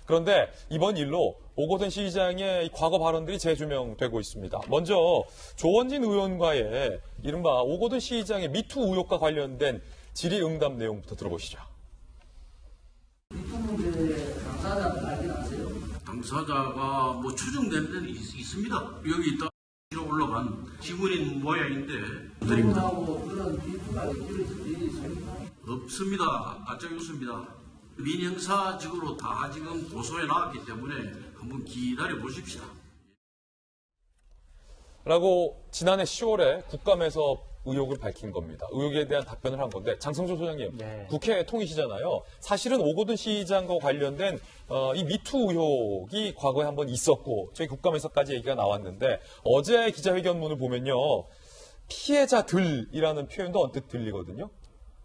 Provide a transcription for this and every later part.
그런데 이번 일로 오거돈 시장의 이 과거 발언들이 재조명되고 있습니다. 먼저 조원진 의원과의 이른바 오거돈 시장의 미투 의혹과 관련된 질의응답 내용부터 들어보시죠. 미투 문제에 당사자는 알긴 아세요? 당사자가 뭐 추정되는 데는 있습니다. 여기 있다 올라간 지문인 모양인데 드립니다. 그런 미투가 이루어질 일이 있습니까? 없습니다. 가짜 뉴스입니다. 민형사직으로 다 지금 고소해 나왔기 때문에 한번 기다려 보십시다. 라고 지난해 10월에 국감에서 의혹을 밝힌 겁니다. 의혹에 대한 답변을 한 건데 장성조 소장님, 네. 국회 통이시잖아요. 사실은 오거돈 시장과 관련된 이 미투 의혹이 과거에 한번 있었고 저희 국감에서까지 얘기가 나왔는데 어제 기자회견문을 보면요. 피해자들이라는 표현도 언뜻 들리거든요.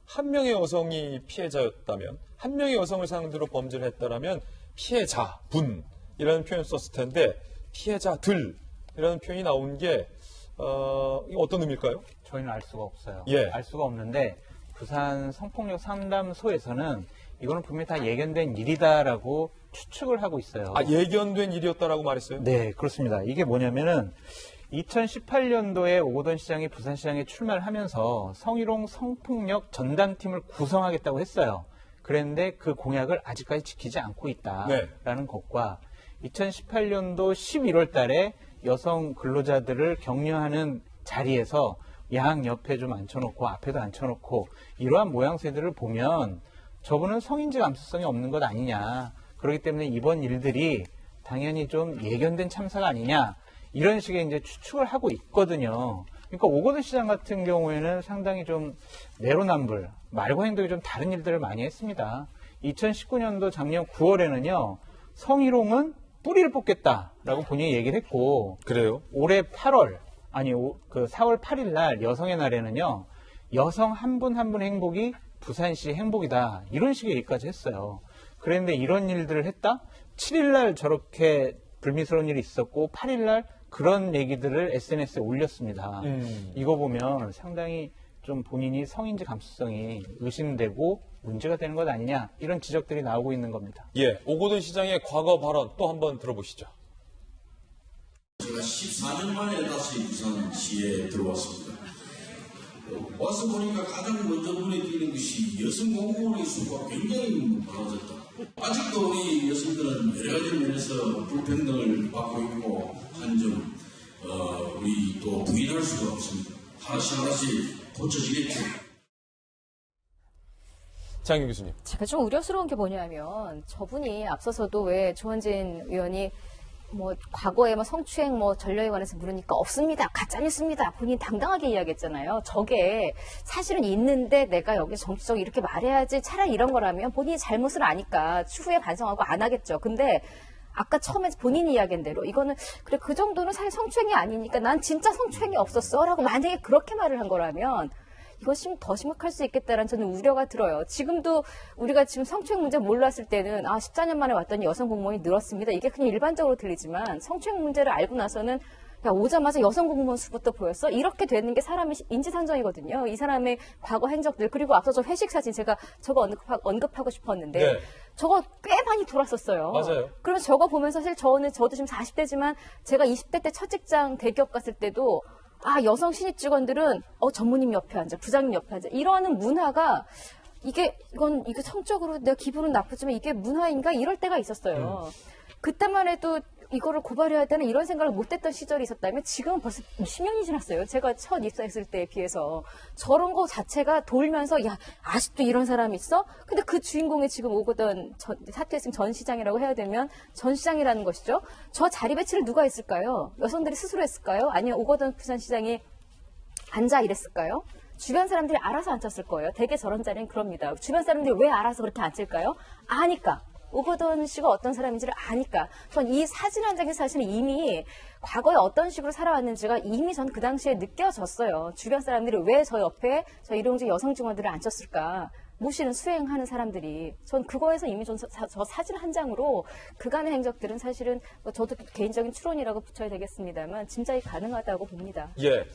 한 명의 여성이 피해자였다면 한 명의 여성을 상대로 범죄를 했다라면 피해자분이라는 표현을 썼을 텐데 피해자들이라는 표현이 나온 게 이거 어떤 의미일까요? 저희는 알 수가 없어요. 예. 알 수가 없는데 부산 성폭력 상담소에서는 이거는 분명히 다 예견된 일이다라고 추측을 하고 있어요. 아, 예견된 일이었다라고 말했어요? 네, 그렇습니다. 이게 뭐냐면은 2018년도에 오거돈 시장이 부산시장에 출마를 하면서 성희롱 성폭력 전담팀을 구성하겠다고 했어요. 그랬는데 그 공약을 아직까지 지키지 않고 있다라는 것과 2018년도 11월 달에 여성 근로자들을 격려하는 자리에서 양 옆에 좀 앉혀놓고 앞에도 앉혀놓고 이러한 모양새들을 보면 저분은 성인지 감수성이 없는 것 아니냐. 그렇기 때문에 이번 일들이 당연히 좀 예견된 참사가 아니냐. 이런 식의 이제 추측을 하고 있거든요. 그러니까 오거돈 시장 같은 경우에는 상당히 좀 내로남불, 말과 행동이 좀 다른 일들을 많이 했습니다. 2019년도 작년 9월에는요, 성희롱은 뿌리를 뽑겠다라고 본인이 얘기를 했고, 그래요? 올해 4월 8일 날 여성의 날에는요, 여성 한 분 한 분 행복이 부산시 행복이다. 이런 식의 얘기까지 했어요. 그런데 이런 일들을 했다? 7일 날 저렇게 불미스러운 일이 있었고, 8일 날 그런 얘기들을 SNS에 올렸습니다. 이거 보면 상당히 좀 본인이 성인지 감수성이 의심되고 문제가 되는 것 아니냐 이런 지적들이 나오고 있는 겁니다. 예, 오거돈 시장의 과거 발언 또 한번 들어보시죠. 제가 14년 만에 다시 부산시에 들어왔습니다. 와서 보니까 가장 먼저 눈에 띄는 것이 여성 공무원의 수가 굉장히 많아졌다. 아직도 우리 여성들은 여러 가지 면에서 불평등을 받고 있고 한 점 우리 또 부인할 수가 없습니다. 하나씩 고쳐지겠죠. 장윤 교수님. 제가 좀 우려스러운 게 뭐냐면 저분이 앞서서도 왜 조원진 의원이 뭐 과거에 뭐 성추행 뭐 전례에 관해서 물으니까 없습니다. 가짜뉴스입니다. 본인 당당하게 이야기했잖아요. 저게 사실은 있는데 내가 여기 정치적 이렇게 말해야지 차라리 이런 거라면 본인이 잘못을 아니까 추후에 반성하고 안 하겠죠. 근데 아까 처음에 본인이 이야기한 대로 이거는 그래 그 정도는 사실 성추행이 아니니까 난 진짜 성추행이 없었어 라고 만약에 그렇게 말을 한 거라면 이것이 더 심각할 수 있겠다라는 저는 우려가 들어요. 지금도 우리가 지금 성추행 문제 몰랐을 때는 14년 만에 왔더니 여성 공무원이 늘었습니다. 이게 그냥 일반적으로 들리지만 성추행 문제를 알고 나서는 야 오자마자 여성 공무원 수부터 보였어? 이렇게 되는 게 사람의 인지상정이거든요. 이 사람의 과거 행적들 그리고 앞서 저 회식 사진 제가 저거 언급하고 싶었는데 네. 저거 꽤 많이 돌았었어요. 맞아요. 그러면 저거 보면서 사실 저도 지금 40대지만 제가 20대 때 첫 직장 대기업 갔을 때도 여성 신입 직원들은 전무님 옆에 앉아, 부장님 옆에 앉아 이러는 문화가 이게 성적으로 내가 기분은 나쁘지만 이게 문화인가 이럴 때가 있었어요. 그때만 해도 이거를 고발해야 되는 이런 생각을 못했던 시절이 있었다면 지금은 벌써 10년이 지났어요. 제가 첫 입사했을 때에 비해서 저런 거 자체가 돌면서 야 아직도 이런 사람이 있어? 근데 그 주인공이 지금 오거돈 사퇴했으면 전 시장이라고 해야 되면 전 시장이라는 것이죠. 저 자리 배치를 누가 했을까요? 여성들이 스스로 했을까요? 아니면 오거돈 부산시장이 앉아 이랬을까요? 주변 사람들이 알아서 앉혔을 거예요. 대개 저런 자리는 그럽니다. 주변 사람들이 왜 알아서 그렇게 앉힐까요? 아니까. 오거돈 씨가 어떤 사람인지를 아니까. 전 이 사진 한 장이 사실은 이미 과거에 어떤 식으로 살아왔는지가 이미 전 그 당시에 느껴졌어요. 주변 사람들이 왜 저 옆에 저 일용직 여성 직원들을 앉혔을까. 무시는 수행하는 사람들이. 전 그거에서 이미 저 사진 한 장으로 그간의 행적들은 사실은 저도 개인적인 추론이라고 붙여야 되겠습니다만 짐작이 가능하다고 봅니다. 예.